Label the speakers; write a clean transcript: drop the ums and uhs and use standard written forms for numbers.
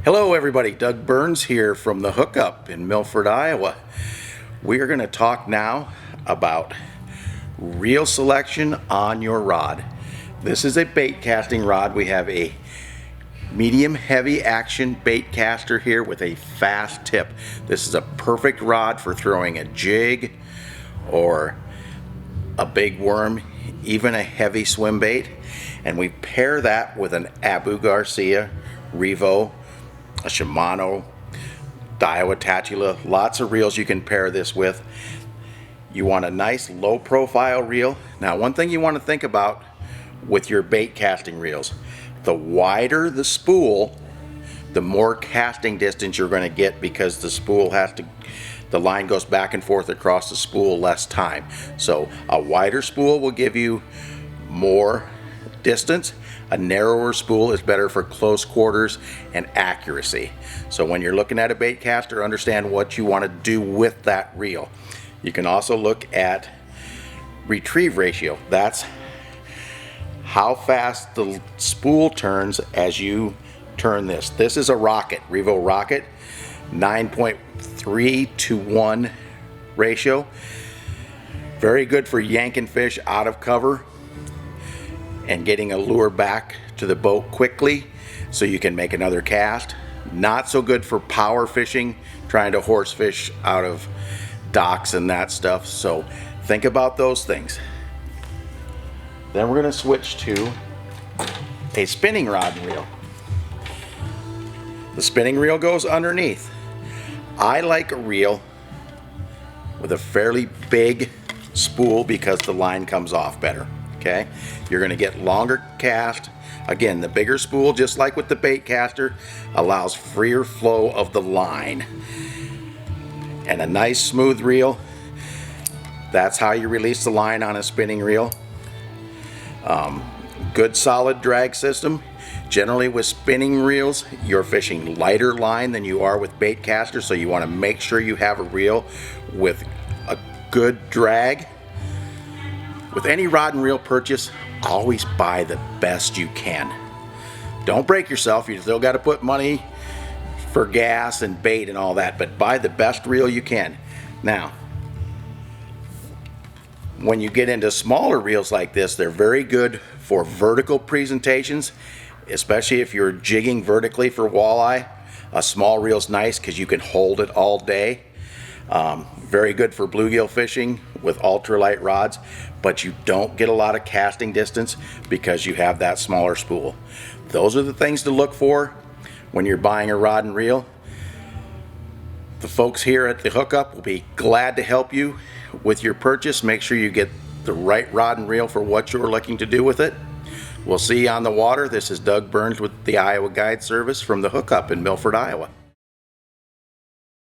Speaker 1: Hello everybody, Doug Burns here from the Hookup in Milford, Iowa. We are going to talk now about reel selection on your rod. This is a bait casting rod. We have a medium heavy action bait caster here with a fast tip. This is a perfect rod for throwing a jig or a big worm, even a heavy swim bait. And we pair that with an Abu Garcia, Revo, a Shimano, Daiwa Tatula, lots of reels you can pair this with. You want a nice low profile reel. Now one thing you want to think about with your bait casting reels, the wider the spool, the more casting distance you're going to get, because the line goes back and forth across the spool less time. So a wider spool will give you more distance. A narrower spool is better for close quarters and accuracy. So when you're looking at a bait caster, understand what you want to do with that reel. You can also look at retrieve ratio. That's how fast the spool turns as you turn this. This is a Rocket, Revo Rocket, 9.3 to 1 ratio. Very good for yanking fish out of cover and getting a lure back to the boat quickly so you can make another cast. Not so good for power fishing, trying to horse fish out of docks and that stuff. So think about those things. Then we're going to switch to a spinning rod and reel. The spinning reel goes underneath. I like a reel with a fairly big spool because the line comes off better. Okay, you're going to get longer cast. Again, the bigger spool, just like with the bait caster, allows freer flow of the line. And a nice smooth reel, that's how you release the line on a spinning reel. Good solid drag system. Generally with spinning reels, you're fishing lighter line than you are with bait casters, so you want to make sure you have a reel with a good drag. With any rod and reel purchase, always buy the best you can. Don't break yourself. You still got to put money for gas and bait and all that, but buy the best reel you can. Now, when you get into smaller reels like this, they're very good for vertical presentations, especially if you're jigging vertically for walleye. A small reel's nice because you can hold it all day. Very good for bluegill fishing with ultralight rods, but you don't get a lot of casting distance because you have that smaller spool. Those are the things to look for when you're buying a rod and reel. The folks here at the Hookup will be glad to help you with your purchase. Make sure you get the right rod and reel for what you're looking to do with it. We'll see you on the water. This is Doug Burns with the Iowa Guide Service from the Hookup in Milford, Iowa.